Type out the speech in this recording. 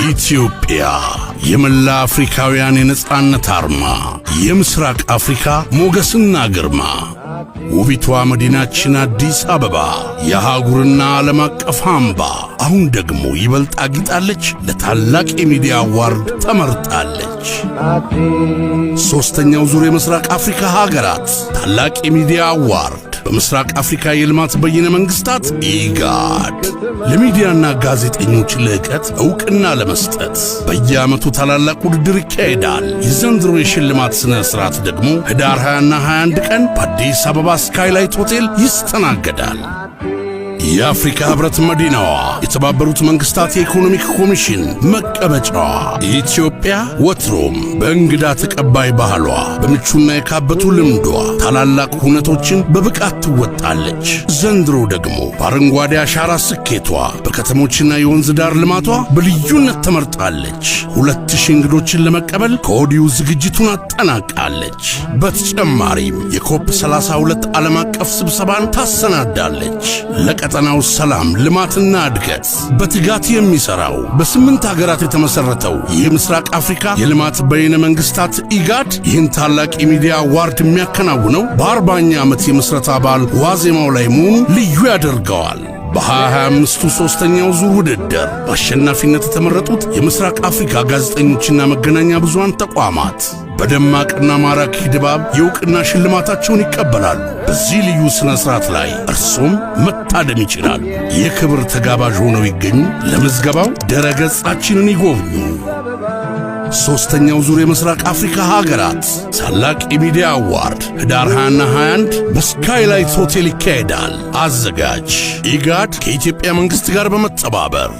ኢትዮጵያ የመላ አፍሪካውያን የነጻነት አርማ፣ የምስራቅ አፍሪካ ሞገስና ግርማ፣ ውቢቷ መዲናችን አዲስ አበባ የአህጉርና ዓለም አቀፍ አምባ አሁን ደግሞ ይበልጥ አጊጣለች። ለታላቅ የሚዲያ አዋርድ ተመርጣለች። ሶስተኛው ዙር የምስራቅ አፍሪካ ሀገራት ታላቅ የሚዲያ አዋርድ በምስራቅ አፍሪካ የልማት በይነ መንግስታት ኢጋድ ለሚዲያና ጋዜጠኞች ልዕቀት ዕውቅና ለመስጠት በየዓመቱ ታላላቅ ውድድር ይካሄዳል። የዘንድሮ የሽልማት ሥነ ሥርዓት ደግሞ ህዳር 20ና 21 ቀን በአዲስ አበባ ስካይላይት ሆቴል ይስተናገዳል። የአፍሪካ ህብረት መዲናዋ፣ የተባበሩት መንግስታት የኢኮኖሚክ ኮሚሽን መቀመጫዋ ኢትዮጵያ ወትሮም በእንግዳ ተቀባይ ባህሏ በምቹና የካበቱ ልምዷ ታላላቅ ሁነቶችን በብቃት ትወጣለች። ዘንድሮ ደግሞ በአረንጓዴ አሻራ ስኬቷ በከተሞችና የወንዝ ዳር ልማቷ በልዩነት ተመርጣለች። 2000 እንግዶችን ለመቀበል ከወዲሁ ዝግጅቱን አጠናቃለች። በተጨማሪም የኮፕ 32 ዓለም አቀፍ ስብሰባን ታሰናዳለች። ለቀጠናው ሰላም ልማትና እድገት በትጋት የሚሰራው በ8 ሀገራት የተመሰረተው የምስራቅ አፍሪካ የልማት በይነ መንግስታት ኢጋድ ይህን ታላቅ የሚዲያ አዋርድ የሚያከናውነው በ40ኛ ዓመት የምስረታ በዓል ዋዜማው ላይ መሆኑ ልዩ ያደርገዋል። በ2025ቱ ሶስተኛው ዙር ውድድር በአሸናፊነት የተመረጡት የምስራቅ አፍሪካ ጋዜጠኞችና መገናኛ ብዙሃን ተቋማት በደማቅና ማራኪ ድባብ የዕውቅና ሽልማታቸውን ይቀበላሉ። በዚህ ልዩ ሥነ ሥርዓት ላይ እርሶም መታደም ይችላሉ። የክብር ተጋባዥ ሆነው ይገኙ። ለምዝገባው ድረ-ገጻችንን ይጎብኙ። ሶስተኛው ዙር የምስራቅ አፍሪካ ሀገራት ታላቅ የሚዲያ አዋርድ ህዳር 20ና 21 በስካይላይት ሆቴል ይካሄዳል። አዘጋጅ ኢጋድ ከኢትዮጵያ መንግሥት ጋር በመተባበር